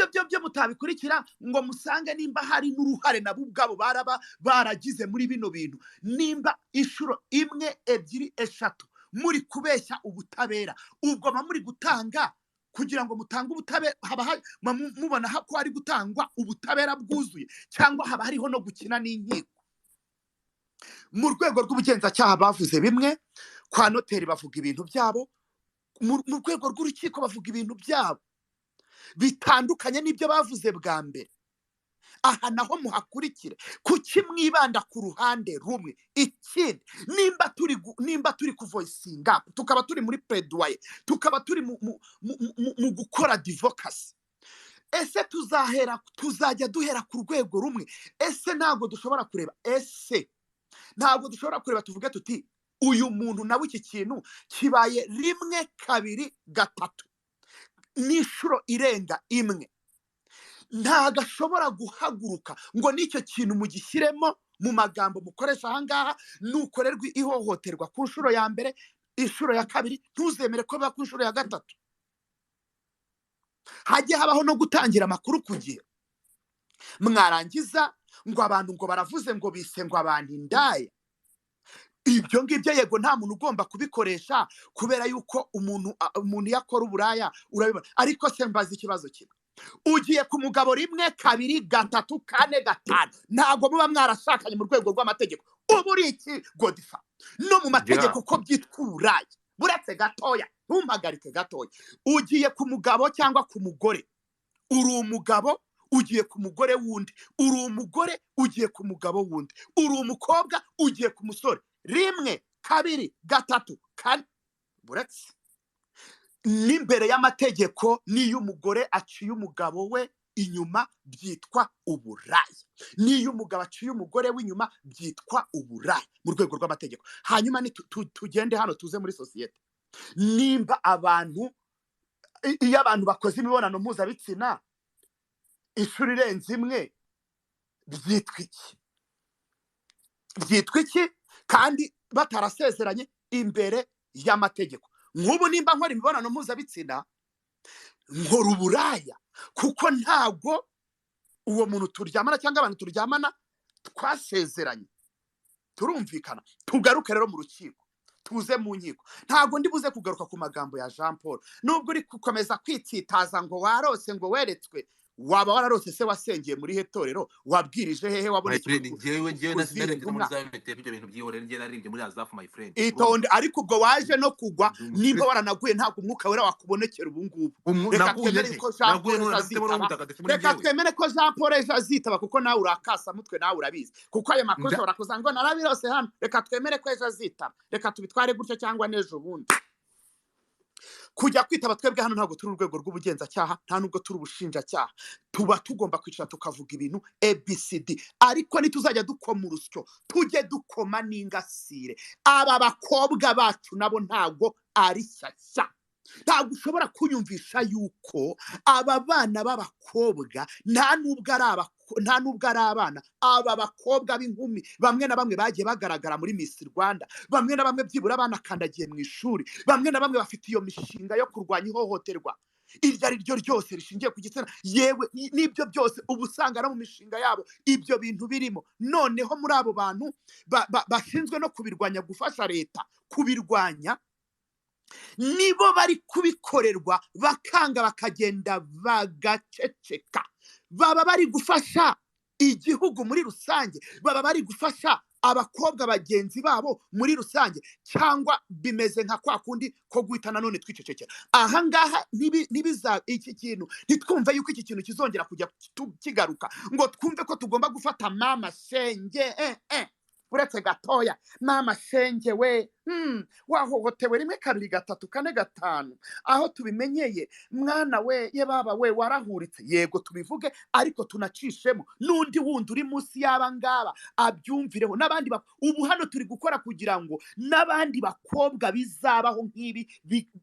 byo mutabikurikira ngo musange nimba hari n'uruhare nabo ubwabo baragize muri bino bintu, nimba inshuro imwe ebyiri eshatu muri kubeshya ubutabera, ubwo muri gutanga kugira ngo mutange ubutabera, mubona ko hari gutangwa ubutabera bwuzuye, cyangwa haba hariho no gukina n'inkiko. Mu rwego rw'ubugenzacyaha bavuze bimwe, kwa noteri bavuga ibintu byabo, mu rwego rw'urukiko bavuga ibintu byabo bitandukanye n'ibyo bavuze bwa mbere. Aha naho muhakurikire, kuki mwibanda ku ruhande rumwe? Ikindi, nimba turi kuvoisinga, tukaba turi muri plaidoyer, tukaba turi mu gukora advocacy, ese tuzajya duhera ku rwego rumwe? Ese ntabwo dushobora kureba tuvuge tuti uyu muntu nawe iki kintu kibaye rimwe kabiri gatatu n'inshuro irenga imwe, ntago ashobora guhaguruka ngo n'icyo kintu mugishyiremo mu magambo mukoresha ahangaha, nukorerwa ihohoterwa ku nshuro ya mbere, inshuro ya kabiri ntuzemere ko biba ku nshuro ya gatatu. Hajye habaho no gutangira amakuru ku gihe. Mwarangiza ngo abantu ngo baravuze ngo bise ngo abantu indaya. Ibyo ngibyo yego nta muntu ugomba kubikoresha, kubera yuko umuntu yakora uburaya urabibona. Ariko se mbaza ikibazo kimwe, ugiye ku mugabo rimwe kabiri gatatu kane gatanu, ntabwo muba mwarashakanye mu rwego rw'amategeko? Ubu uri iki Godifa? No mu mategeko ko byitwa uburaya. Buretse gatoya, ntumpagarike gatoya, ugiye ku mugabo cyangwa ku mugore, uri umugabo ugiye ku mugore wundi, uri umugore ugiye ku mugabo wundi, uri umukobwa ugiye ku musore, rimwe kabiri gatatu kane. Buretse n'imbere y'amategeko, n'iyo umugore aciye umugabo we inyuma byitwa uburaya, n'iyo umugabo aciye umugore w'inyuma byitwa uburaya mu rwego rw'amategeko. Hanyuma tugende hano tuze muri sosiyete, nimba iyo abantu bakoze imibonano mpuzabitsina inshuro irenze imwe, byitwa iki kandi batarasezeranye imbere y'amategeko? Nk'ubu nimba nkora imibonano mpuzabitsina nkora uburaya, kuko ntabwo uwo muntu turyamana cyangwa abantu turyamana twasezeranye, turumvikana. Tugaruke rero mu rukiko, tuze mu nkiko. Ntabwo ndi buze kugaruka ku magambo ya Jean Paul, nubwo uri gukomeza kwitsitaza ngo warose ngo weretswe. Waba wararose se wasengeye muri he torero? Wabwirije hehe? Wabonetse ngewe nasindarenze muri za metero ibyo bintu byihorera, ngiye naririmbye muri Azafu my friend. Itonde, ariko ubwo waje no kugwa, nimba waranaguye ntabwo umwuka wera wakubonekera ubu ngubu. Reka twemere ko Jean Paul ejo azitaba, kuko nawe urakasa mutwe, nawe urabizi, kuko ayo makuru ushobora kuza ngo narabirose hano. Reka twemere ko ejo azitaba, reka tubitware gutyo cyangwa n'ejo bundi. Kujya kwitaba twebwe hano ntabwo turi urwego rw'ubugenzacyaha, nta nubwo turi ubushinjacyaha. Tuba tugomba kwicara tukavuga ibintu ABCD, ariko nituzajya dukoma urusyo tujye dukoma n'ingasire. Aba bakobwa bacu nabo ntabwo ari shyashya. Ntabwo ushobora kunyumvisha yuko aba bana b'abakobwa nta nubwo ari abana. Aba bakobwa b'inkumi bamwe na bamwe bagiye bagaragara muri Miss Rwanda, bamwe na bamwe byibura banakandagiye mu ishuri, bamwe na bamwe bafite iyo mishinga yo kurwanya ihohoterwa iryo ari ryo ryose rishingiye ku gitsina. Yewe n'ibyo byose uba usanga no mu mishinga yabo ibyo bintu birimo. Noneho muri abo bantu bashinzwe no kubirwanya, gufasha leta kubirwanya, nibo bari kubikorerwa bakanga bakagenda bagaceceka. Baba bari gufasha igihugu muri rusange, baba bari gufasha abakobwa bagenzi babo muri rusange, cyangwa bimeze nka kwa kundi ko guhita nanone twicecekera. Ahangaha iki kintu ntitwumve yuko iki kintu kizongera kujya kigaruka, ngo twumve ko tugomba gufata mama shenge. Uretse gatoya, mama shenge we, wahohotewe rimwe kabiri gatatu kane gatanu, aho tubimenyeye mwana we, ye baba we warahuritse. Yego tubivuge, ariko tunacishemo n'undi wundi uri munsi y'aba ngaba abyumvireho. N'abandi ubu hano turi gukora kugira ngo n'abandi bakobwa bizabaho nk'ibi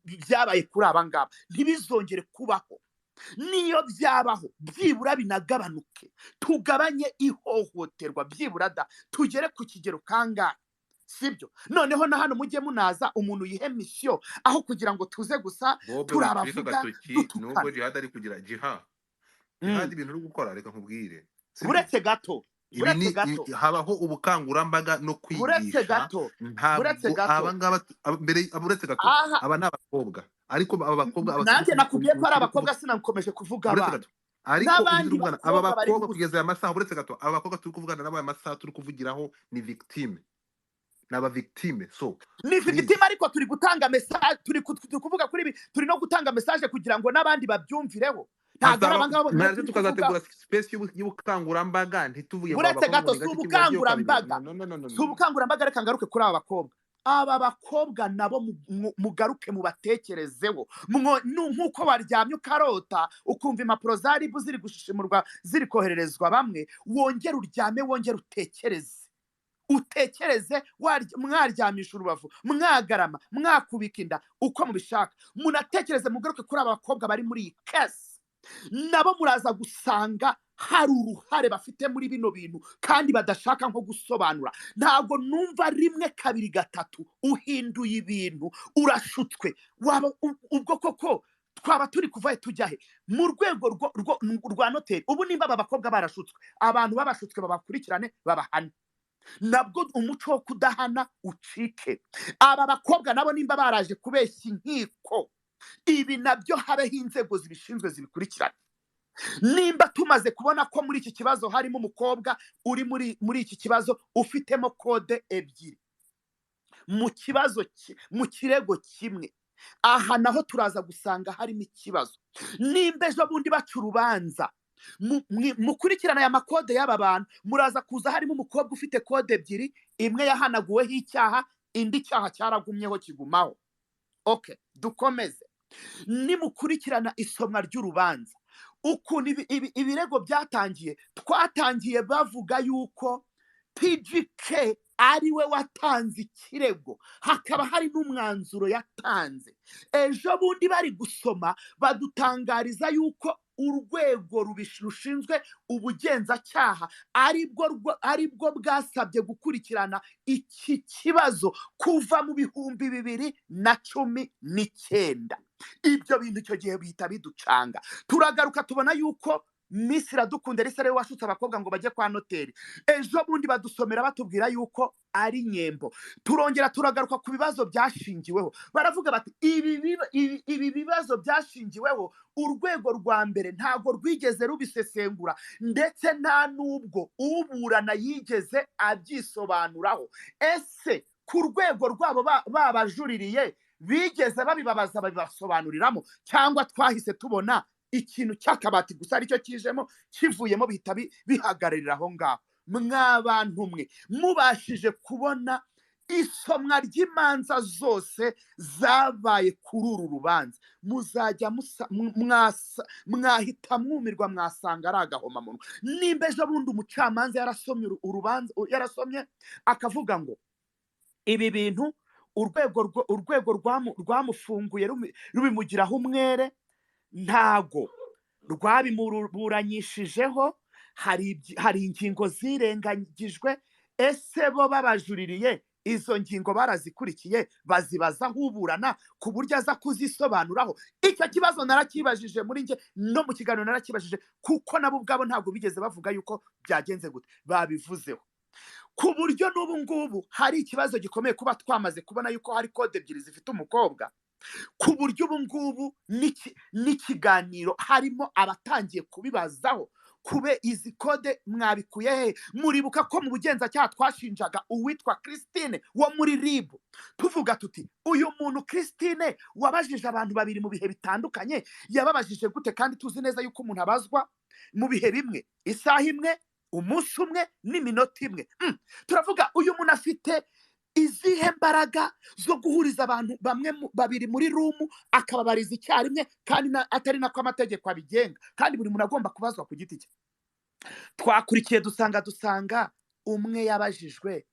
byabaye kuri aba ngaba ntibizongere kubaho. Niyo byabaho byibura binagabanuke, tugabanye ihohoterwa byibura tugere ku kigero kangahe, sibyo? Noneho na hano mujye munaza umuntu yihe misiyo, aho kugira ngo tuze gusa turabavuga nubwo Djihad ari kugira Djihad Jihad ibintu uri gukora reka nkubwire sibyo buretse gato ibi buretse ni gato habaho ubukangurambaga no buretse kwigisha gato buretse ntabwo gato abangaba mbere buretse gato aha aba ni abakobwa ariko aba bakobwa nanjye nakubwiye ko ari abakobwa sinakomeje kuvuga buretse abana gato ariko n'abandi ibyo tuvugana aba bakobwa bari bakobwa gusa kugeza aya masaha buretse gato aba bakobwa turi kuvugana nabo aya masaha turi kuvugiraho ni victime n'aba victime so ni please victime ariko turi gutanga message turi kuvuga kuri ibi turi no gutanga message kugira ngo n'abandi babyumvireho ntabwo ari abangabo naje tukazategura space y'ubukangurambaga ntituvuye ngo buretse abakobwa gato ngo si ni gake kibagiye ubukangurambaga kabiri si ubukangurambaga reka ngaruke kuri aba bakobwa aba bakobwa nabo mugaruke mubatekerezeho nk'uko waryamye ukarota ukumva impapuro za ribu ziri gushishimurwa ziri kohererezwa bamwe wongere uryame wongere utekereze mwaryamisha urubavu mwagarama mwakubika inda uko mubishaka munatekereze mugaruke kuri aba bakobwa bari muri iyi kesi nabo muraza gusanga hari uruhare bafite muri bino bintu kandi badashaka nko gusobanura ntabwo numva rimwe kabiri gatatu uhinduye ibintu urashutswe waba ubwo koko twaba turi kuva tujya he mu rwego rwa noteri ubu nimba aba bakobwa barashutswe abantu babashutswe babakurikirane babahane nabwo umuco wo kudahana ucike aba bakobwa nabo nimba baraje kubeshya inkiko ibi nabyo habeho inzego zibishinzwe zibikurikirana nimba tumaze kubona ko muri iki kibazo harimo umukobwa uri muri iki kibazo ufitemo kode ebyiri mu kirego kimwe aha naho turaza gusanga harimo ikibazo nimba ejo bundi baca urubanza mukurikirana aya makode y'aba bantu muraza kuza harimo umukobwa ufite kode ebyiri imwe yahanaguweho icyaha indi cyaha cyaragumyeho kigumaho okay dukomeze nimukurikirana isomwa ry'urubanza ukuntu ibirego byatangiye twatangiye bavuga yuko PGK ariwe watanze ikirego hakaba hari n'umwanzuro yatanze ejo bundi bari gusoma badutangariza yuko urwego rushinzwe ubugenzacyaha aribwo bwasabye gukurikirana iki kibazo kuva mu 2019 ibyo bintu icyo gihe bihita biducanga turagaruka tubona yuko Miss Iradukunda ari sare washutse abakobwa ngo bajye kwa noteri ejo bundi badusomera batubwira yuko ari nyembo turongera turagaruka ku bibazo byashingiweho baravuga bati ibi bibazo byashingiweho urwego rwa mbere ntago rwigeze rubisesengura ndetse nta nubwo uburana yigeze abyisobanuraho ese ku rwego rwabo babajuririye bigeze babibabaza babibasobanuriramo cyangwa twahise tubona ikintu cy'akabati gusa aricyo kijemo kivuyemo bihita bihagararira aho ngaho mwabantu mwe mubashije kubona isomwa ry'imanza zose zabaye kuri uru rubanza muzajya mwahita mwumirwa mwasanga ari agahomamunwa nimba ejo bundi umucamanza yarasomye urubanza yarasomye akavuga ngo ibi bintu urwego rwamufunguye rubimugiraho umwere ntago rwabimuburanyishijeho hari ingingo zirengagijwe ese bo babajuririye izo ngingo barazikurikiye bazibaza uburana ku buryo aza kuzisobanuraho icyo kibazo narakibajije muri nge no mu kiganiro narakibajije kuko nabo ubwabo ntabwo bigeze bavuga yuko byagenze gute babivuzeho ku buryo n'ubu ngubu hari ikibazo gikomeye kuba twamaze kubona yuko hari kode ebyiri zifite umukobwa ku buryo ubu ngubu n'ikiganiro harimo abatangiye kubibazaho kube izi kode mwabikuye he muribuka ko mu bugenzacyaha twashinjaga uwitwa Christine wo muri RIB tuvuga tuti uyu muntu Christine wabajije abantu babiri mu bihe bitandukanye yababajije gute kandi tuzi neza yuko umuntu abazwa mu bihe bimwe isaha imwe umunsi umwe n'iminota imwe turavuga uyu muntu afite izihe mbaraga zo guhuriza abantu bamwe babiri muri rumu akababariza icyarimwe kandi atari nako amategeko abigenga kandi buri muntu agomba kubazwa ku giti cye twakurikiye dusanga umwe yabajijwe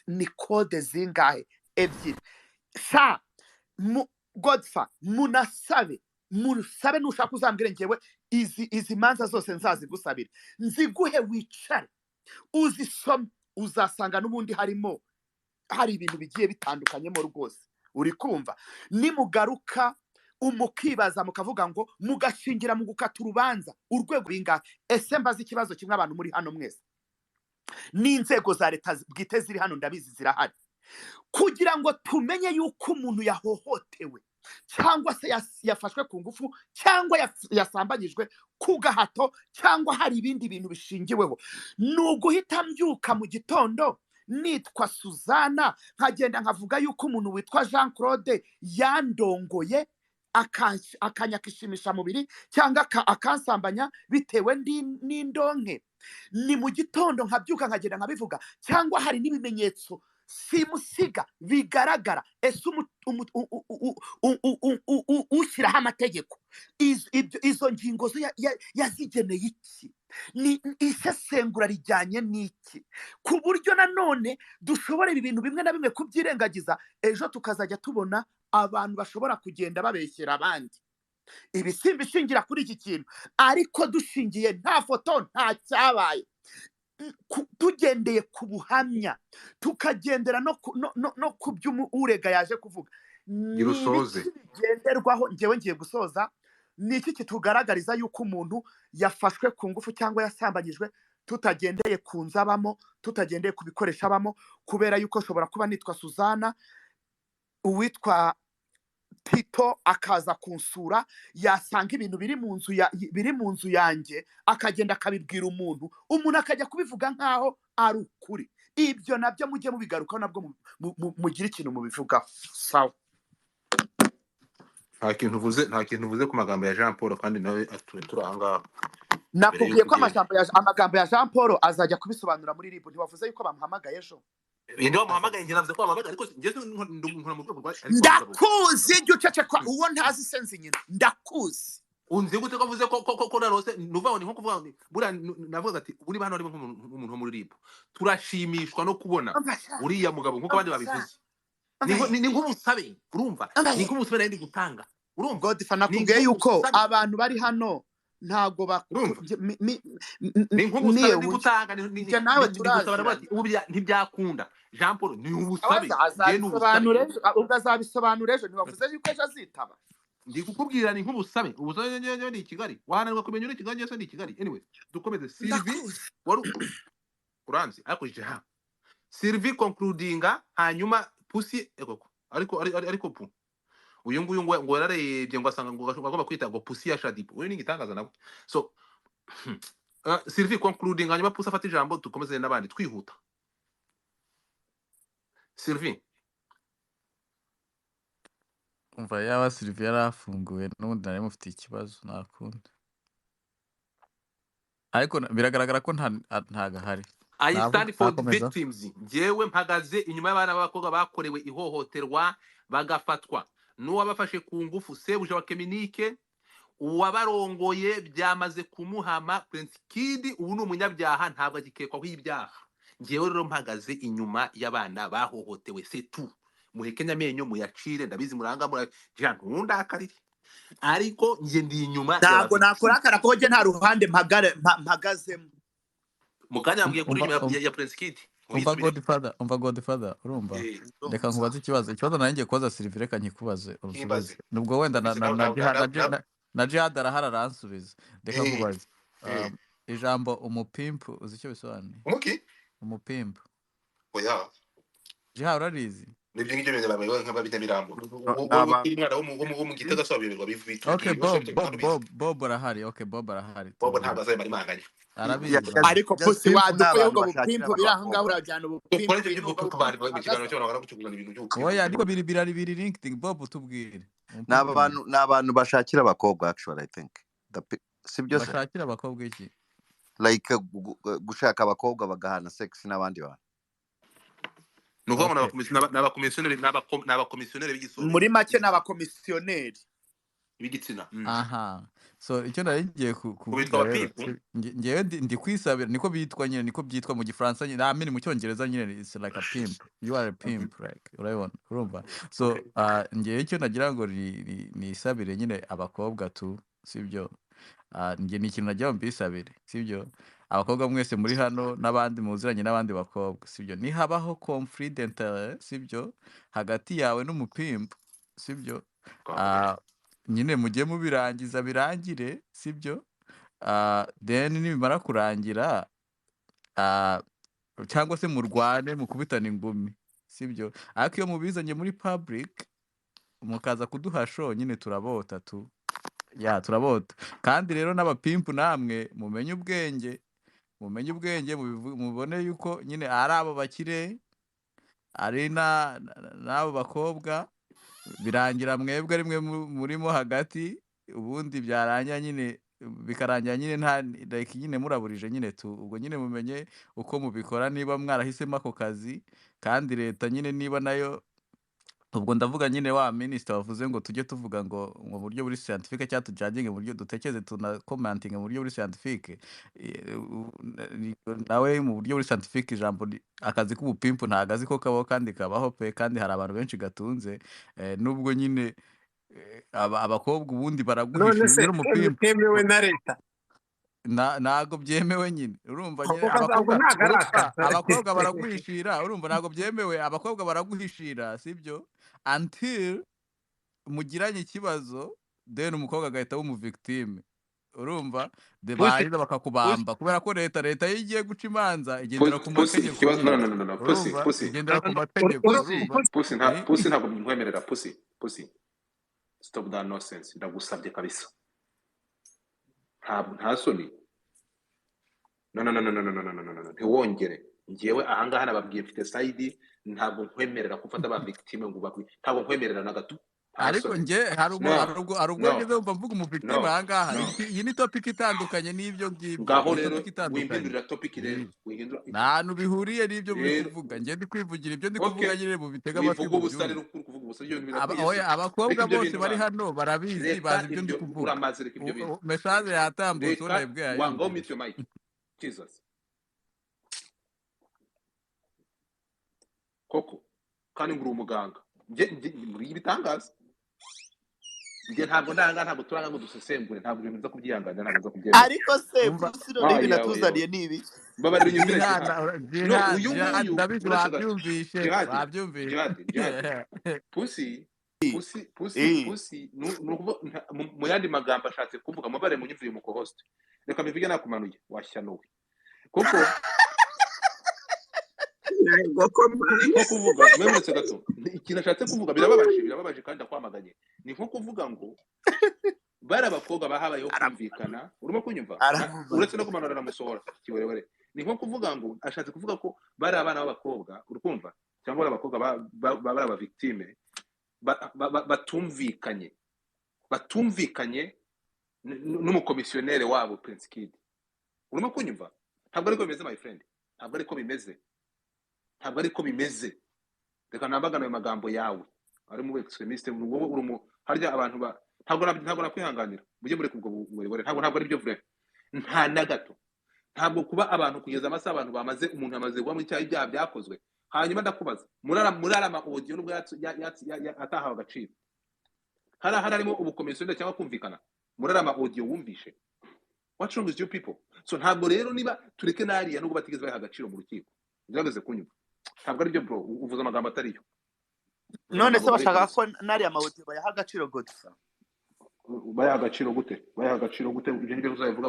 ni kode zingahe ebyiri godfa musabe nushaka uzambwire ngewe izi manza zose nzazigusabira nziguhe wicare uzisome uzasanga n'ubundi hari ibintu bigiye bitandukanyemo rwose uri kumva nimugaruka umukibaza mukavuga ngo mugashingira mu gukata urubanza urwego bingahe. Ese mbaza ikibazo kimwe abantu muri hano mwese, n'inzego za leta bwite ziri hano ndabizi zirahari, kugira ngo tumenye yuko umuntu yahohotewe cyangwa se yafashwe ku ngufu cyangwa yasambanyijwe ku gahato cyangwa hari ibindi bintu bishingiweho, ni uguhita mbyuka mu gitondo nitwa Suzana nkagenda nkavuga yuko umuntu witwa Jean Claude yandongoye akanyakishimisha mubiri cyangwa akansambanya bitewe n'indonke. Ni mu gitondo nkabyuka nkagenda nkabivuga, cyangwa hari n'ibimenyetso simusiga bigaragara. Ese ushyiraho amategeko izo ngingo yazigeneye iki? Ni isesengura rijyanye n'iki, ku buryo nanone dushobora ibi bintu bimwe na bimwe kubyirengagiza, ejo tukazajya tubona abantu bashobora kugenda babeshyera abandi. Ibi simbishingira kuri iki kintu, ariko dushingiye nta foto nta cyabaye, tugendeye ku buhamya, tukagendera no ku byo urega yaje kuvuga, ni ibiki bigenderwaho. Ngewe ngiye gusoza, ni iki kitugaragariza yuko umuntu yafashwe ku ngufu cyangwa yasambanyijwe, tutagendeye ku nzu abamo, tutagendeye ku bikoresho abamo, kubera yuko ashobora kuba nitwa Suzana, uwitwa Tito akaza kunsura, yasanga ibintu biri mu nzu yanjye, akagenda akabibwira umuntu akajya kubivuga nkaho ari ukuri. Ibyo nabyo mujye mubigarukaho, nabwo mugira ikintu mubivugaho. Sawa. nta kintu uvuze ku magambo ya Jean Paul, kandi nawe turi aha ngaha. Nakubwiye ko amagambo ya Jean Paul azajya kubisobanura muri RIB. Ntiwavuze yuko bamuhamagaye ejo? Niba muhamagaye njye navuze ko bamuhamagaye, ariko njye nkora mu rwego rwa ndakuzi. Jya uceceka, uwo ntazi senzi nyina, ndakuzi. unzi gute ko avuze ko narose nuvaho, ni nko kuvuga ngo buriya navuga ati uri hano ari nk'umuntu wo muri RIB, turashimishwa no kubona uriya mugabo nk'uko abandi babivuze. Ni nk'umusabe, urumva, ni nk'umusabe nari gutanga, urumva. Godfather, nakubwiye yuko abantu bari hano ntago ni nk'umusabe ndi gutanga, ni nawe turasabara bati ntibyakunda. Jean Paul ni ubusabe, ugazabisobanura ejo. Ntiwavuze yuko ejo azitaba? Ndi kukubwira ni nk'ubusabe. Ubusabe ni i Kigali, wahananirwa kumenya uri Kigali cyose ni i Kigali. Anyway, dukomeze. Sylvie wari uranzi ariko Jihad, Sylvie concludinga, hanyuma Pussy ariko pu uyu nguyu ngo yararebye ngo asanga ngo agomba kwita ngo Pussy ya Shadipo. Uyu ni igitangaza nawe. So Sylvie concluding, hanyuma Pussy afata ijambo, dukomeze n'abandi twihuta. Sylvie, umva yaba Sylvie yarafunguwe n'ubundi nari mufitiye ikibazo nakunda, ariko biragaragara ko ntagahari. I stand for the victims. Njyewe mpagaze inyuma y'abana b'abakobwa bakorewe ihohoterwa bagafatwa n'uwabafashe ku ngufu, sebuja wa Keminike, uwabarongoye byamaze kumuhama. Prince Kid ubu ni umunyabyaha, ntabwo agikekwaho ibyaha. Njyewe rero mpagaze inyuma y'abana bahohotewe, c'est tout. Muhekenya amenyo muyacire, ndabizi muranga Jean ntundakarire, ariko njye ndi inyuma. Ntabwo nakurakara ko njye nta ruhande mpagazemo. Mukanya mbwiye kuri ya Prince Kid. Umva Godfather, urumva, reka nkubaze ikibazo nanjye kubaza Sylvie, reka nkikubaze urusubize, nubwo wenda na Djihad arahara aransubiza. Reka nkubaze ijambo umupimpu uzi icyo bisobanuye? Umupimpu oya Djihad urarizi? nibyo ngibyo bintu babaye nk'ababita mirambo umwana wo mu Gitega sobabirirwa bivita. Okay, Bob arahari. Okay, Bob arahari. Bob ntabwo azayimara imanganye, arabizi. Ariko Pussy wadukuye ubwo bupimpu biri aho ngaho, urajyana ubupimpu. Oya, ariko biri linked. Bob tubwire. Ni abantu bashakira abakobwa, actually I think sibyo se bashakira abakobwa iki, like gushaka abakobwa bagahana sex n'abandi bantu. Nuko n'abakomisiyoneri b'igisoro, muri make n'abakomisiyoneri b'igitsina. Aha, so icyo nari ngiye kuvuga rero, ngewe ndi kwisabira, niko bitwa nyine, niko byitwa mu Gifaransa nyine, amini mu Cyongereza nyine, it's like a pimp, you are a pimp, like urumva. So ngewe icyo nagira ngo nisabire nyine abakobwa tu, sibyo? Nge ni ikintu nagira mbisabire, sibyo? Abakobwa mwese muri hano n'abandi muziranye n'abandi bakobwa, sibyo? Nihabaho confident, sibyo, hagati yawe n'umupimpu, sibyo, nyine mujye mubirangiza birangire sibyo. Then nibimara kurangira cyangwa se murwane mukubitana ingumi sibyo, ariko iyo mubizanye muri public mukaza kuduha show nyine turabota turabota. Kandi rero n'abapimpu namwe mumenye ubwenge mubone yuko nyine ari abo bakire ari n'abo bakobwa, birangira mwebwe ari mwe murimo hagati, ubundi byarangira nyine bikarangira nyine nta like nyine muraburije nyine ubwo nyine mumenye uko mubikora niba mwarahisemo ako kazi. Kandi leta nyine niba nayo, ubwo ndavuga nyine wa minisita wavuze ngo tujye tuvuga ngo mu buryo buri scientifique cyangwa tujudging mu buryo dutekereze tuna commenting mu buryo buri scientifique, nawe mu buryo buri scientifique ijambo akazi k'ubupimpu ntagazi ko kabaho kandi kabaho pe, kandi hari abantu benshi gatunze. Nubwo nyine abakobwa ubundi baraguhisha rero umupimpu bitemewe na leta ntago byemewe nyine, urumva nyine abakobwa baraguhishira, urumva ntago byemewe, abakobwa baraguhishira sibyo until mugiranye ikibazo, then umukobwa agahita w'umuvictime, urumva barangiza bakakubamba kubera ko leta iyo igiye guca imanza igendera ku mategeko, igendera ku mategeko. Pusi ntabwo nkwemerera. Pusi stop that nonsense, ndagusabye kabisa. Nta soni. No ntiwongere. Ngewe ahangaha nababwiye mfite side, ntabwo nkwemerera gufata ba victime ngo bakwi, ntabwo nkwemerera na gato. Ariko nge hari ubwo ngeze umva mvuga umuvictime ahangaha. Iyi ni topic itandukanye n'ibyo ngibyo. Ngaho rero wihindurira topic rero, nta bihuriye n'ibyo muri kuvuga. Nge ndi kwivugira ibyo ndi kuvuga nyine mu bitega amatwi. Abakobwa bose bari hano barabizi, bazi ibyo ndi kuvuga. Message yatambutse unebwe yayo. Wango meet your mic. Jesus. Koko kandi nguru umuganga. Muri ibitangaza. Nge ntabwo turanga ngo dusesengure, ntabwo ibintu byo kubyihangana, ntabwo byo kubyemera. Ariko se Pusi no nibi natuzaniye nibi. Babarira inyumvire. Jihad ndabizi babyumvishe. Pusi mu yandi magambo ashatse kuvuga mubare mu nyumvire mu co-host. Reka mbivuge nakumanuye washyanuwe. Kuko niko kuvuga mwemetse gato ikintu ashatse kuvuga birababaje kandi akwamaganye. Ni nko kuvuga ngo bari abakobwa bahabayeho kumvikana, urimo kunyumva uretse no kumanura na musohora kiwerewere. Ni nko kuvuga ngo ashatse kuvuga ko bari abana b'abakobwa, urukumva, cyangwa abakobwa bari aba victime batumvikanye n'umukomisiyonere wabo Prince Kid. Urimo kunyumva? Ntabwo ariko bimeze my friend, ntabwo ariko bimeze. Reka nambagana ayo magambo yawe ari mu extremiste, wowe urumu harya abantu ntabwo nakwihanganira. Mujye muri kubwo burebure, ntabwo ari byo vrai, nta na gato. Ntabwo kuba abantu kugeza amasaha abantu bamaze, umuntu amaze kuba muri cyaha ibyaha byakozwe, hanyuma ndakubaza murara ama audio nubwo atahawe agaciro, harimo ubukomisiyoneri cyangwa kumvikana, murara ama audio wumvishe. What's wrong with you people? So ntabwo rero niba tureke nariya nubwo batigeze baha agaciro mu rukiko, byageze kunyuma, ntabwo ari byo bro, uvuze amagambo atariyo. None se bashaka ko nariya amaudio bayaha agaciro gutsa? Bayaha agaciro gute? Ibyo nibyo uzavuga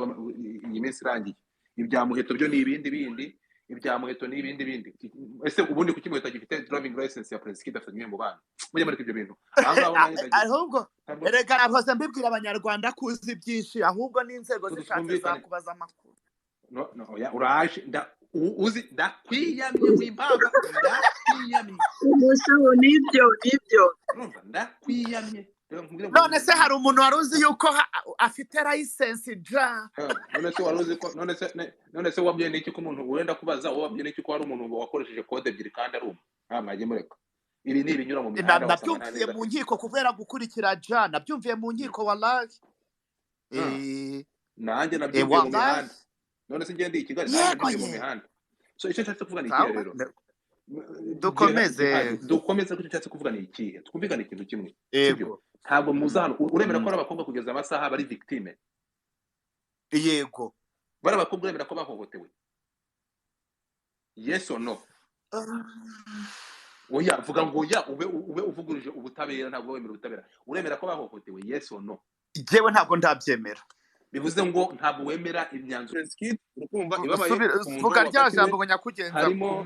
iyi minsi irangiye. Ibya muheto byo ni ibindi, ibya muheto ni ibindi. Ese ubundi kuki muheto gifite driving license ya Prince Kid afite mu bana? Mujye muri ibyo bintu. Ahubwo reka nahoze mbibwira abanyarwanda kuzi byinshi, ahubwo n'inzego zishatse zakubaza amakuru. No, uraje uzi ndakwiyamye wimbanga, ndakwiyamye. Umushaho nibyo. Ndakwiyamye. None se hari umuntu waruzi yuko afite license ja? None se wabwiye n'iki ko umuntu wenda kubaza, wabwiye n'iki ko hari umuntu wakoresheje code ebyiri kandi ari mwajye mureka. Ibi ni ibinyura mu mihanda. Nabyumviye mu nkiko kubera gukurikira ja, nabyumviye mu nkiko wallahi. Nanjye nabyumviye mu mihanda. None se ngende i Kigali nabyumviye mu mihanda. So icyo cyatse kuvuga ni iki rero? Dukomeze ko icyo cyatse kuvuga ni iki? Twumvikana ikintu kimwe. Sibyo? Ntabwo muzahano uremera ko abakobwa kugeza amasaha bari victime. Yego. Bari abakobwa uremera ko bahohotewe? Yes or no? oya vuga ngo ya ube uvuguruje ubutabera ntabwo wemera ubutabera uremera ko bahohotewe yes or no jewe ntabwo ndabyemera bivuze ngo ntabwo wemera imyanzuro skit urukumva ibabaye vuga rya jambo ngo nyakugenza harimo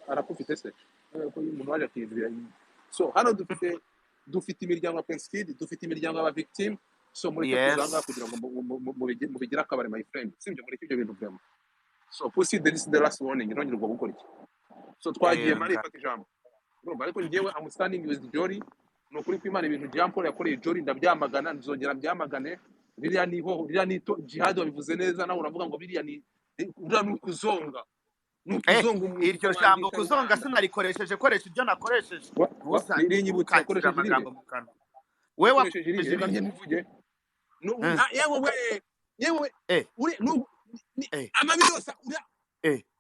arakufite se ko umuntu waje akizira so hano dufite imiryango ya Skid dufite imiryango y'aba victim so muri kuzanga kugira ngo mu bigira akabare my friend simje muri ibyo bintu byamo so pussy this is the last warning irongirwa gukora iki so twagiye mari ifata ijambo urumva ariko ngewe I'm standing with Jory no kuri kwimana ibintu Jean Paul yakoreye Jory ndabyamagana nzongera byamagane biriya ni Djihad wabivuze neza nawe uravuga ngo biriya ni kuzonga iryo jambo kuzonga sinarikoresheje koresha ibyo nakoresheje irinyibutse akoresheje amagambo mu kanwa wewe wakoresheje iriye kandi mvuge yewe uri amabi yose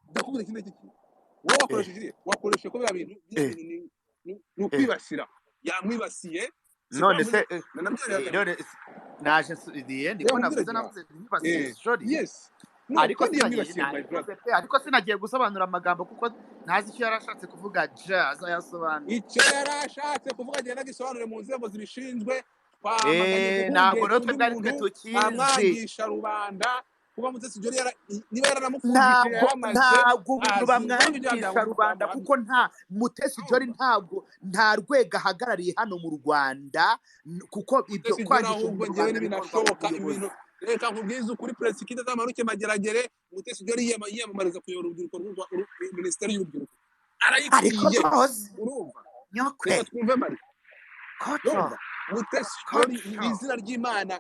ndakubwira ikindi kintu wowe wakoresheje iriye wakoresheje ko bya bintu ni ukwibasira yamwibasiye none se naje iriye ndiko navuze ntibasiye Jory yes ariko sinagiye gusobanura amagambo kuko ntazi icyo yarashatse kuvuga azayasobanura icyo yarashatse kuvuga agenda gisobanure mu nzego zibishinzwe ntabwo rero twe twari tukizi amwangisha rubanda kuba Mutesi Jory niba yaranamukundishije ntabwo bamwangisha rubanda kuko nta Mutesi Jory nta rwego ahagarariye hano mu Rwanda kuko ibyo kwangisha ngewe n'ibinashoboka ibintu reka nkubwize ukuri press kida zamaruke mageragere Mutesi Jory yiyamamariza kuyobora urubyiruko minisiteri y'urubyiruko arayikwiye urumva nyakwe twumve mari Mutesi Jory izina ry'Imana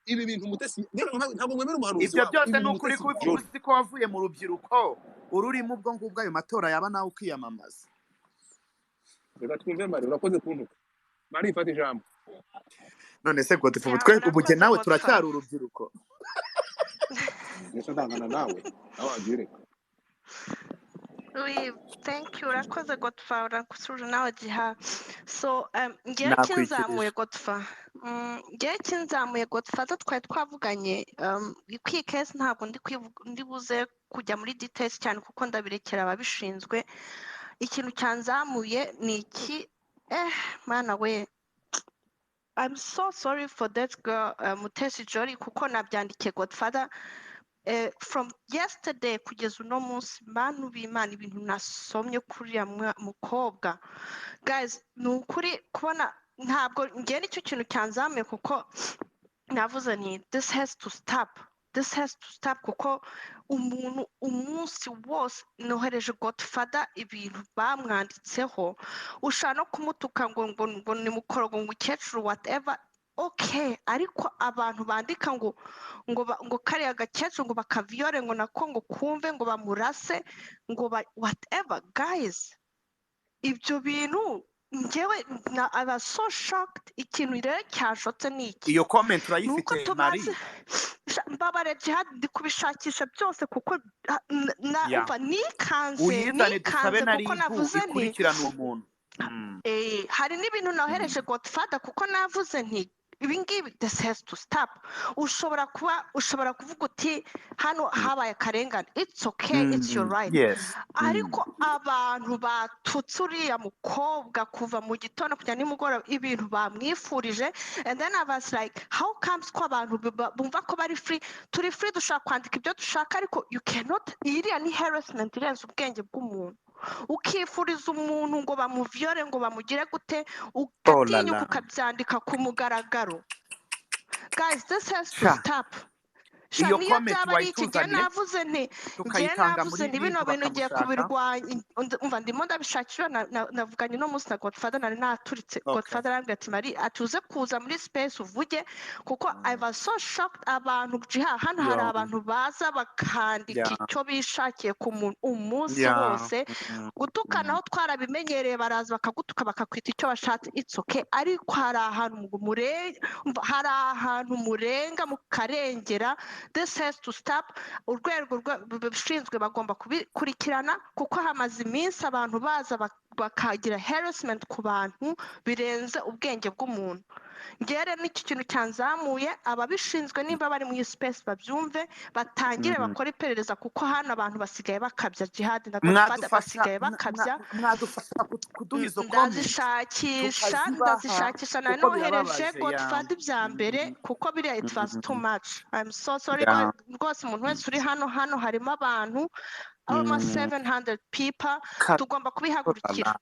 ibi bintu Mutesi ntabwo mwemera umuhanuzi ibyo byose ni ukuri kubivuga ko wavuye mu rubyiruko ururimo ubwo ngubwo ayo matora yaba nawe ukiyamamaza reka twumve mari urakoze kuntuka mari ifata ijambo none se ngo tuvuge twe ubuje nawe turacyari urubyiruko nese ndangana nawe agireka Oui, thank you. Urakoze Godfather kusuje nawe Djihad. So ngiye kinzamuye Godfather. Ngiye kinzamuye Godfather twari twavuganye kwi case ntabwo ndi buze kujya muri details cyane kuko ndabirekera ababishinzwe. Ikintu cyanzamuye ni iki mana we I'm so sorry for that girl Mutesi Jory kuko nabyandikiye Godfather from yesterday kugeza uno munsi bantu b'Imana ibintu nasomye kuri ya mukobwa guys ni ukuri kubona ntabwo ngiye nicyo kintu cyanzamuye kuko navuze ni this has to stop kuko umuntu umunsi wose nohereje Godfather ibintu bamwanditseho ushaka no kumutuka ngo ni mukorogo ngo ukecuru whatever okay ariko abantu bandika ngo kariya gakecuru ngo bakaviyore ngo nako ngo kumve ngo bamurase ngo whatever guys ibyo bintu ngewe I was so shocked ikintu rero cyashotse ni iki iyo comment urayifite Mari mbabare Djihad ndi kubishakisha byose kuko numva nikanze kuko navuze nti umuntu hari n'ibintu nohereje Godfather kuko navuze nti ibingibi this has to stop ushobora kuvuga uti hano habaye akarengane it's okay it's your right ariko abantu batutse uriya mukobwa kuva mu gitondo kujya nimugoroba ibintu bamwifurije and then I was like how comes ko abantu bumva ko bari free turi free dushaka kwandika ibyo dushaka ariko you cannot iriya ni harassment irenze ubwenge bw'umuntu ukifuriza umuntu ngo bamuvyore ngo bamugire gute ukatinyuka ukabyandika ku mugaragaro guys this has to stop iyo comment wayituzanye navuze nti bino bintu ugiye kubirwanya umva ndimo ndabishakira navuganye no munsi na Godfather nari naturitse Godfather arambwira ati Mari atuze kuza muri space uvuge kuko I was so shocked abantu hano hari abantu baza bakandika icyo bishakiye ku umunsi wose gutukanaho twarabimenyereye baraza bakagutuka bakakwita icyo bashatse it's okay ariko hari ahantu murenga mukarengera this has to stop urwego rw'abishinzwe bagomba kubikurikirana kuko hamaze iminsi abantu baza bakagira harassment ku bantu birenze ubwenge bw'umuntu. Ngere n'iki kintu cyanzamuye ababishinzwe nimba bari mu space babyumve batangire bakora iperereza kuko hano abantu basigaye bakabya Djihad na Godfather basigaye bakabya. Mwadufasha kuduha izo comments ndazishakisha nanohereje Godfather ibya mbere kuko biriya it was too much. I'm so sorry rwose umuntu wese uri hano harimo abantu almost 700 people tugomba kubihagurikira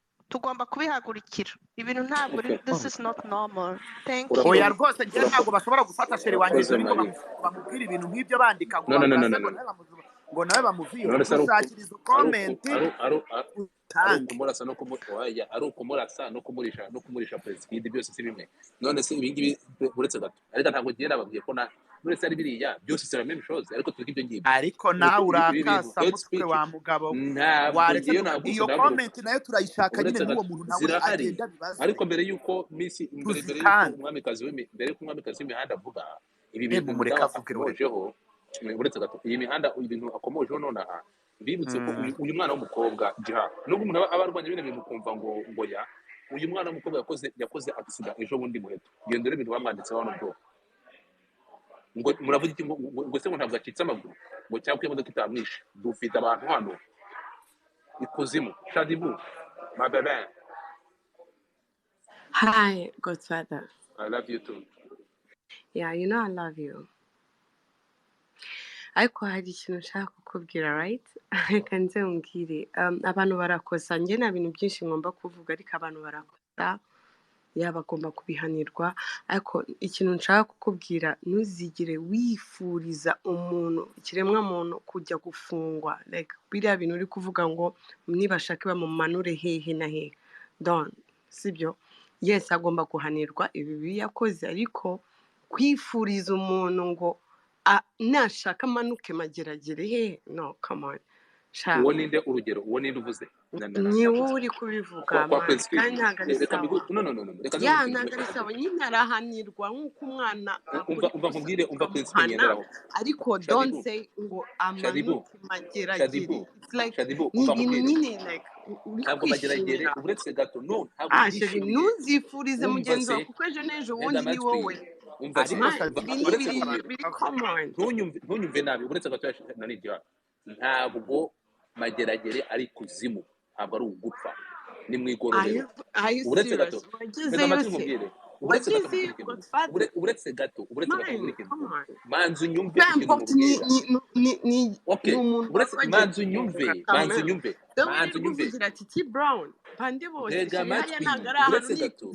ibintu ntabwo this is not normal. Thank you. Oya rwose ngira ntabwo bashobora gufata sheri wanjye ariko bamubwira ibintu nk'ibyo bandika ngo nawe bamuviyo gushakira izo comment ari ukumurasa no kumurisha president byose si bimwe. None se ibingibi uretse gato ariko ntabwo ngiye nababwiye ko uretse ari biriya byose c'est la même chose ariko tuvuga ibyo ngibyo. Ariko nawe urakasa mutwe wa mugabo waretse iyo comment nayo turayishaka nyine n'uwo muntu nawe agenda bibaza. Ariko mbere yuko misi mbere umwamikazi w'imihanda avuga ibi bintu mureka avugireho uretse gato iyi mihanda ibintu akomojeho nonaha bibutse ko uyu mwana w'umukobwa Djihad nubwo umuntu abarwanya bine bintu kumva ngo ya uyu mwana w'umukobwa yakoze accident ejo bundi muheto iyo ndere ibintu bamwanditseho hano bwo ngo muravuga iki ngo se ngo ntabwo acitse amaguru ngo cyangwa imodoka itamwishe dufite abantu hano ikuzimu Shadibu my baby. Hi Godfather. I love you too. Yeah, you know I love you. Ariko hari ikintu nshaka kukubwira right reka nze umbwire abantu barakosa njye nta bintu byinshi ngomba kuvuga ariko abantu barakosa bagomba kubihanirwa. Ariko ikintu nshaka kukubwira ntuzigire wifuriza umuntu ikiremwa muntu kujya gufungwa like biriya bintu uri kuvuga ngo nibashake bamumanure hehe na hehe don sibyo. Yes agomba kuhanirwa ibi yakoze ariko kwifuriza umuntu ngo nashaka manuke mageragere he no come on. Uwo ninde urugero uwo ninde uvuze ni wowe uri kubivuga kandi ntagarisa ntagarisa nyine arahanirwa nk'uko umwana umva nkubwire umva principe ngenderaho ariko don't say ngo amanuke mageragere it's like nyine like ntabwo mageragere uretse gato no ntabwo ntuzifurize mugenzi wawe kuko ejo n'ejo bundi ni wowe. Ntunyumve nabi uretse gato na Djihad ntabwo mageragere ari kuzimu ntabwo ari ugupfa ni mwigororero uretse gato uretse gato manzu nyumve manzu nyumve uretse gato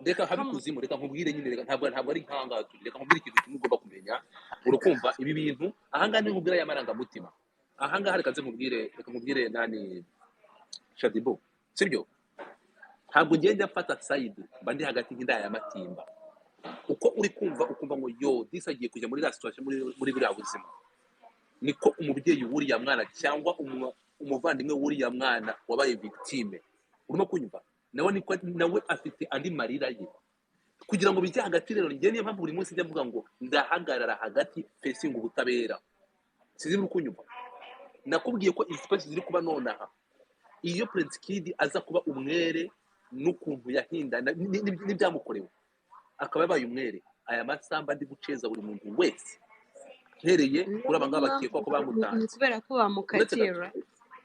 reka habi kuzimu reka nkubwire nyine ntabwo ari nkanga reka nkubwire ikintu kimwe ugomba kumenya urukumva ibi bintu ahanga ni nkubwira y'amarangamutima ahanga reka nze nkubwire nani Shadibu sibyo ntabwo ngende mfata side bandi hagati y'indaya y'amatimba uko uri kumva ukumva ngo yo disagiye kujya muri la situation muri buriya buzima niko umubyeyi wuriya mwana cyangwa umuvandimwe wuriya mwana wabaye victime urimo kunyumva nawe afite andi marira ye kugira ngo bijye hagati rero njye niyo mpamvu buri munsi njya mvuga ngo ndahagarara hagati facing ubutabera sizi muri kunyumva nakubwiye ko space ziri kuba nonaha iyo Prince Kid aza kuba umwere n'ukuntu yahinda n'ibyamukorewe akaba yabaye umwere aya masamba ndi guceza buri muntu wese hereye kuri abangaba bakekwa ko bamutanze kubera ko bamukatiye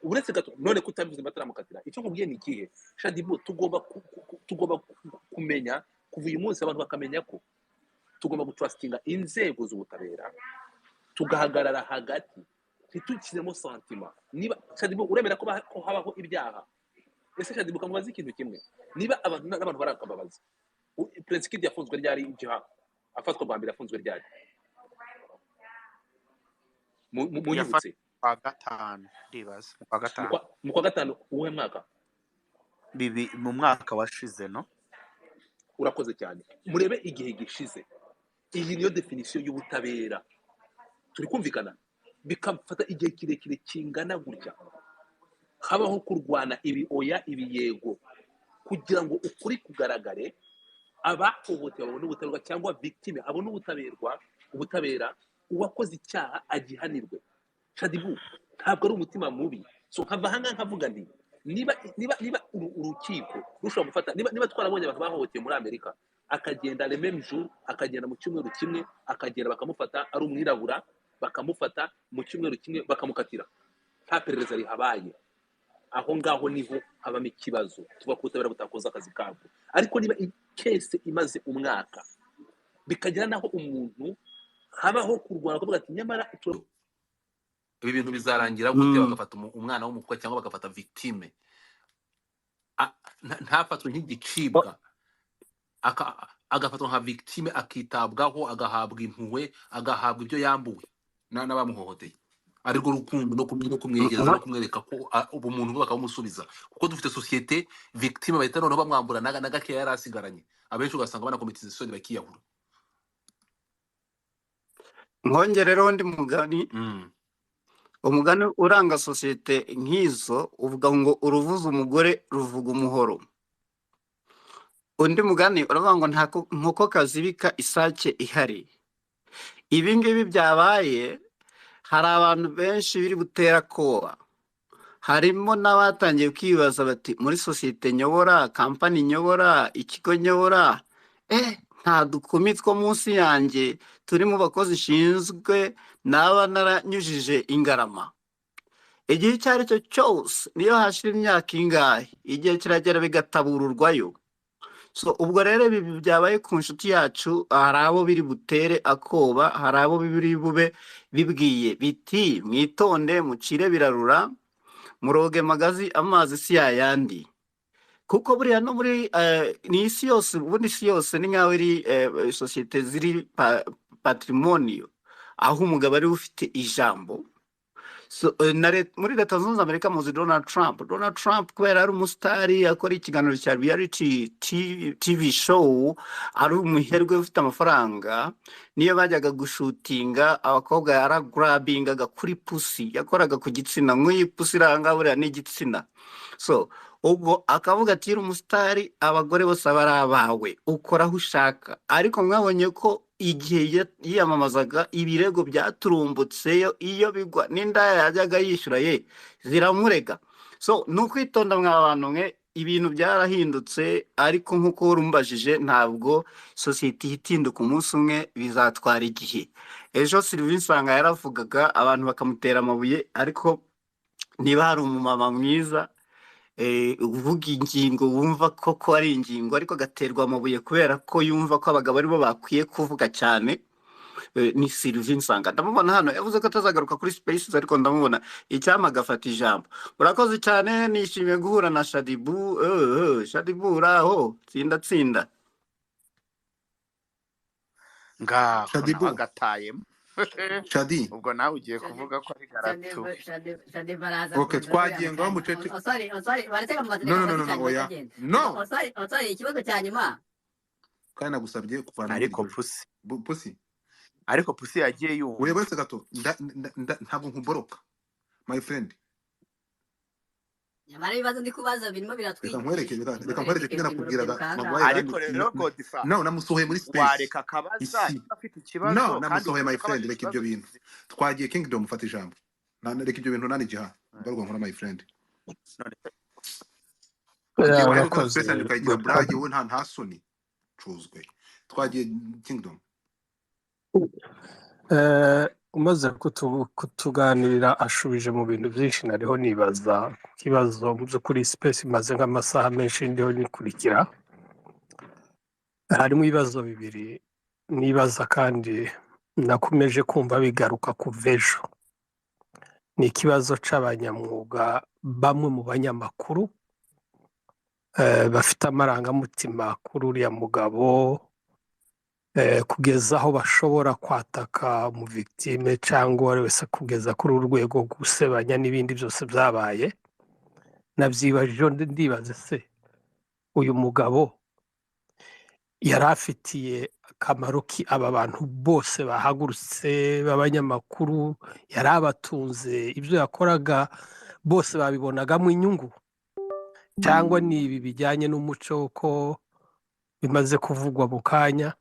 uretse gato none kutabivuze mataramukatira icyo nkubwiye ni ikihe Shadibu tugomba kumenya kuva uyu munsi abantu bakamenya ko tugomba gutrustinga inzego z'ubutabera tugahagarara hagati ntitukiremo sentima niba Shadibu uremera ko habaho ibyaha ese Shadibu kamubaza ikintu kimwe niba abantu n'abantu barakababaza Prince Kid yafunzwe ryari Djihad afatwa bwa mbere yafunzwe ryari munyibutse kwa gatanu ndibaza mu kwa gatanu uwe mwaka mu mwaka washize no urakoze cyane murebe igihe gishize iyi niyo definition y'ubutabera turi kumvikana bikamfata igihe kirekire kingana gutya habaho kurwana ibi oya ibi yego kugira ngo ukuri kugaragare abahohotewe babone ubutabera cyangwa victime abone ubutabera uwakoze icyaha agihanirwe Shadibu ntabwo ari umutima mubi so nkava hanga nkavuga nti niba urukiko rushobora gufata niba twarabonye abantu bahohoteye muri Amerika akagenda le même jour akagenda mu cyumweru kimwe akagenda bakamufata ari umwirabura bakamufata mu cyumweru kimwe bakamukatira nta perereza rihabaye aho ngaho niho habamo ikibazo tuba kutabera butakoza akazi kabo ariko niba ikese imaze umwaka bikagera naho umuntu habaho kurwana kuvuga ati nyamara ibi bintu bizarangira gute bagafata umwana w'umukwe cyangwa bagafata victime ntafatwe nk'igicibwa agafatwa nka victime akitabwaho agahabwa impuhwe agahabwa ibyo yambuwe n'abamuhohoteye ariko rukundo no kumwegeza no kumwereka ko ubumuntu bwe bakamusubiza kuko dufite societe victime bahita noneho bamwambura na gake yari asigaranye abenshi ugasanga banakomitiza isoni bakiyahura nkongerereho ndi mugani umugani uranga societe nk'izo uvuga ngo uruvuza umugore ruvuga umuhoro undi mugani uravuga ngo nta nkoko kazibika isake ihari ibi ngibi byabaye hari abantu benshi biri gutera koba harimo n'abatangiye kwibaza bati muri societe nyobora kampani nyobora ikigo nyobora nta dukumi two munsi yanjye turi mu bakozi ishinzwe naba naranyujije ingarama igihe icyo ari cyo cyose niyo hashira imyaka ingahe igihe kiragera bigatabururwayo so ubwo rero ibi byabaye ku nshuti yacu hari abo biri butere akoba hari abo biri bube bibwiye biti mwitonde mucire birarura muroge magazi amazi si yayandi kuko buriya no muri ni isi yose ubundi isi yose ni nkaho iri societe ziri patrimonio aho umugabo ari ufite ijambo so muri leta zunze Amerika muzi Donald Trump kubera ari umusitari akora ikiganiro cya reality TV show ari umuherwe ufite amafaranga niyo bajyaga gushutinga abakobwa yaragrabingaga kuri pussy yakoraga ku gitsina nk'iyi pussy iranga buriya n'igitsina so ubwo akavuga ati iri umusitari abagore bose bari abawe ukora aho ushaka ariko mwabonye ko igihe yiyamamazaga ibirego byaturumbutseyo iyo bigwa n'indaya yajyaga yishyura ziramurega so nukwitonda mw'abantu mwe ibintu byarahindutse ariko nk'uko urumbajije ntabwo societe itinduka umunsi umwe bizatwara igihe ejo Sylvie Nsanga yaravugaga abantu bakamutera amabuye ariko niba hari umumama mwiza uvuga ingingo wumva ko ari ingingo ariko agaterwa amabuye kubera ko yumva ko abagabo aribo bakwiye kuvuga cyane ni Sylvie Nsanga ndamubona hano yavuze ko atazagaruka kuri Spaces ariko ndamubona icyama agafata ijambo urakoze cyane nishimiye guhura na Shadibu uraho tsinda ngaho Shadibu agatayemo Shadi ubwo nawe ugiye kuvuga ko ari garatu okay twagiye ngaho mucece sorry barateka mu oya no sorry ikibazo cya nyuma kandi nagusabye kuvana ariko pusi yagiye yumva we bose gato ntabwo nkuboroka my friend nyamara ibibazo ndi kubaza birimo biratwika reka nkwereke kigana kubwiraga ariko rero Godfa no namusohoye muri space wareka kabaza afite ikibazo no namusohoye my friend reka ibyo bintu twagiye Kingdom ufata ijambo reka ibyo bintu nani Djihad mbarwa nkora my friend urakoze ukagira brage we nta soni cuzwe twagiye Kingdom umaze kutuganirira ashubije mu bintu byinshi nariho nibaza kibazo mu by'ukuri space imaze nk'amasaha menshi ndiho nikurikira harimo ibibazo bibiri nibaza kandi nakomeje kumva bigaruka ku vejo ni ikibazo c'abanyamwuga bamwe mu banyamakuru bafite amarangamutima kuri uriya mugabo kugeza aho bashobora kwataka mu victime cyangwa wari wese kugeza kuri urwego gusebanya n'ibindi byose byabaye nabyibajije ndibaze se uyu mugabo yari afitiye akamaro ki aba bantu bose bahagurutse b'abanyamakuru yari abatunze ibyo yakoraga bose babibonagamo inyungu cyangwa ni ibi bijyanye n'umuco ko bimaze kuvugwa mu kanya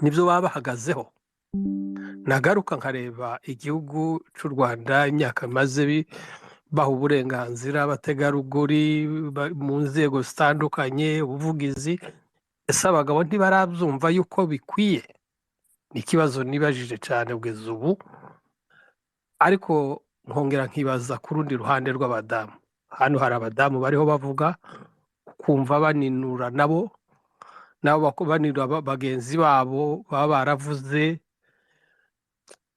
nibyo baba bahagazeho nagaruka nkareba igihugu cy'u Rwanda imyaka maze baha uburenganzira abategarugori mu nzego zitandukanye ubuvugizi. Ese abagabo ntibarabyumva yuko bikwiye? Ni ikibazo nibajije cyane kugeza ubu, ariko nkongera nkibaza ku rundi ruhande rw'abadamu. Hano hari abadamu bariho bavuga kumva baninura nabo baninura bagenzi babo baba baravuze.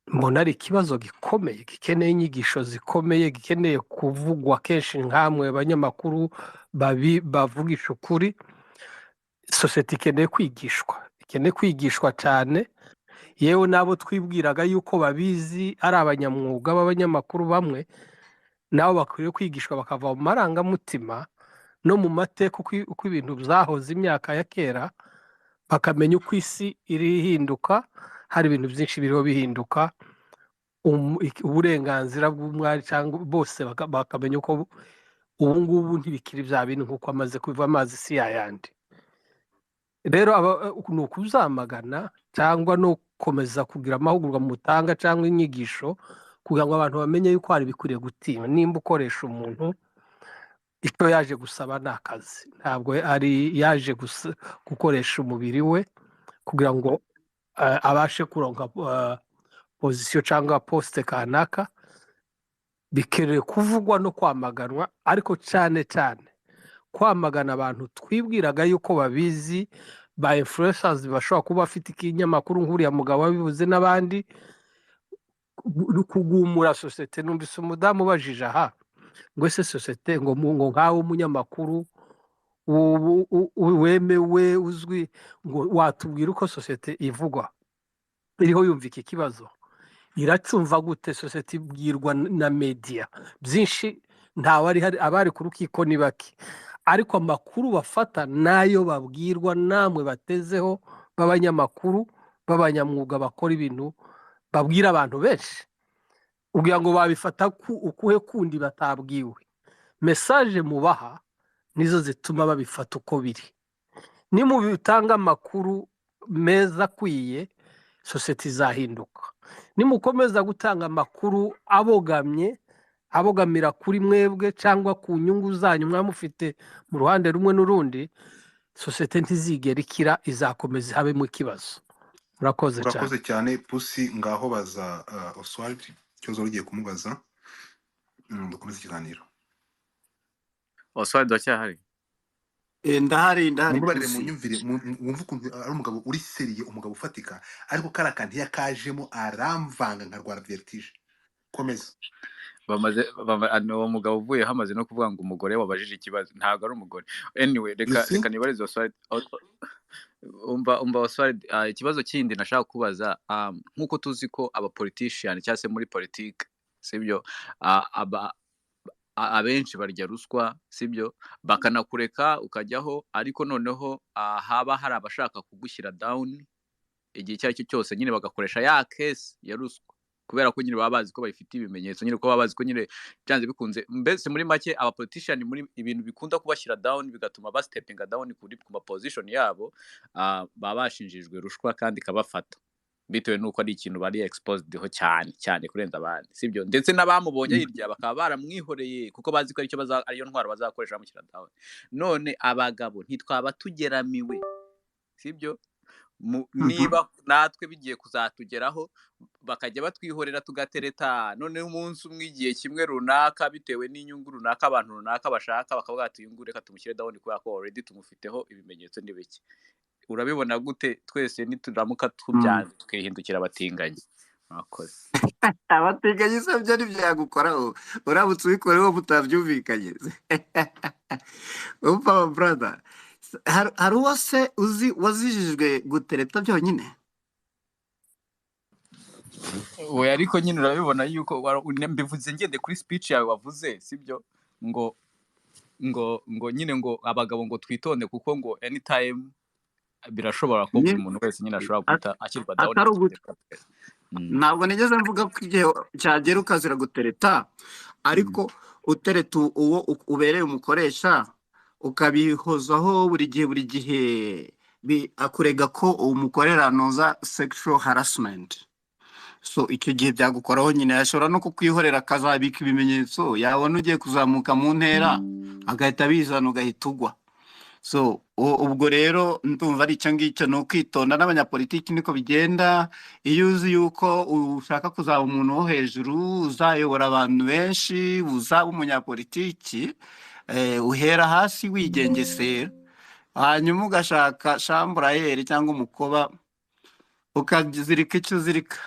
Mbona ari ikibazo gikomeye gikeneye inyigisho zikomeye, gikeneye kuvugwa kenshi nkamwe abanyamakuru bavugisha ukuri. Sosiyete ikeneye kwigishwa cyane, yewe nabo twibwiraga yuko babizi ari abanyamwuga b'abanyamakuru bamwe, nabo bakwiye kwigishwa bakava mu marangamutima no mu mateka uko ibintu byahoze imyaka ya kera, bakamenya uko isi iri ihinduka. Hari ibintu byinshi biriho bihinduka, uburenganzira bw'umwari cyangwa bose bakamenya uko ubu ngubu ntibikiri bya bintu nk'uko amaze kuva amazi si yayandi. Rero ni ukuzamagana cyangwa no gukomeza kugira amahugurwa mutanga cyangwa inyigisho kugira ngo abantu bamenye yuko hari bikwiriye gutinya. Nimba ukoresha umuntu, icyo yaje gusaba ni akazi, ntabwo ari yaje gukoresha umubiri we kugira ngo abashe kuronka pozisiyo cyangwa posite kanaka. Bikenewe kuvugwa no kwamaganwa, ariko cyane cyane kwamagana abantu twibwiraga yuko babizi, ba influencers bashobora kuba bafite ikinyamakuru nk'uriya mugabo wabivuze n'abandi, kugumura sosiyete. Numvise umudamu ubajije aha ngo ese sosiyete ngo nkawe umunyamakuru wemewe uzwi, ngo watubwira uko sosiyete ivugwa iriho yumva iki kibazo, iracumva gute? Sosiyete ibwirwa na media byinshi, abari ku rukiko ni bake, ariko amakuru bafata nayo babwirwa namwe batezeho b'abanyamakuru b'abanyamwuga bakora ibintu babwira abantu benshi, kugira ngo babifata ukuhe kundi batabwiwe. Mesaje mubaha nizo zituma babifata uko biri. Nimubitanga amakuru meza akwiye, sosiyete izahinduka. Nimukomeza gutanga amakuru abogamira kuri mwebwe cyangwa ku nyungu zanyu mwamufite mu ruhande rumwe n'urundi, sosiyete ntizigera ikira, izakomeza habemo ikibazo. Murakoze cyane Pusi. Ngaho baza Oswald ikibazo ugiye kumubaza, dukomeze ikiganiro. Oswald wacyahari? Ndahari mubarire mu nyumvire, wumva ukuntu ari umugabo uri seriye, umugabo ufatika, ariko kara kantu yakajemo aramvanga nkarwara vertige. Komeza. Uwo mugabo uvuye hamaze no kuvuga ngo umugore wabajije ikibazo, ntabwo ari umugore. Anyway, reka nibarize Oswald. umva Oswald, ikibazo kindi nashaka kubaza, nk'uko tuzi ko abapolitician cyangwa se muri politiki, sibyo, abenshi barya ruswa, sibyo, bakanakureka ukajyaho, ariko noneho haba hari abashaka kugushyira down igihe icyo ari cyo cyose, nyine bagakoresha ya case ya ruswa, kubera ko nyine baba bazi ko bayifite ibimenyetso, nyine ko baba bazi ko nyine byanze bikunze. Mbese muri make abapolitician muri ibintu bikunda kubashyira down bigatuma bastepinga down ku ma position yabo, baba bashinjijwe rushwa kandi kabafata, bitewe nuko ari ikintu bari exposed ho cyane kurenza abandi, sibyo. Ndetse n'abamubonye hirya bakaba baramwihoreye kuko bazi ko ariyo ntwaro bazakoresha bamushyira down. None abagabo ntitwaba tugeramiwe, sibyo? Niba natwe bigiye kuzatugeraho bakajya batwihorera tugatereta, none umunsi umwe igihe kimwe runaka bitewe n'inyungu runaka abantu runaka bashaka, bakavuga ati uyu ngure reka tumushyire down kubera ko already tumufiteho ibimenyetso n'ibiki. Urabibona gute twese nituramuka tubyanze tukihindukira abatinganyi? Mwakoze. Abatinganyi se byo ntibyagukoraho, uramutse ubikoreho mutabyumvikanye. Umva brother, hari uwase uzi wazijijwe gutereta byonyine? We ariko nyine urabibona yuko mbivuze ngende kuri speech yawe wavuze, sibyo, ngo nyine ngo abagabo ngo twitonde kuko ngo anytime birashobora ko buri muntu wese nyine ashobora guta akirwa down. Ntabwo nigeze mvuga ko igihe cyagera ukazira gutereta, ariko utereta uwo ubereye umukoresha ukabihozaho buri gihe akurega ko umukorera noza sexual harassment. so icyo gihe byagukoraho nyine, yashobora no kukwihorera akazabika ibimenyetso, yabona ugiye kuzamuka mu ntera agahita bizana ugahita ugwa. So ubwo rero ndumva ari icyo ngicyo, ni ukwitonda. N'abanyapolitiki niko bigenda, iyo uzi yuko ushaka kuzaba umuntu wo hejuru, uzayobora abantu benshi, uzaba umunyapolitiki, uhera hasi wigengesera, hanyuma ugashaka shamburayeri cyangwa umukoba ukazirika icyo uzirika.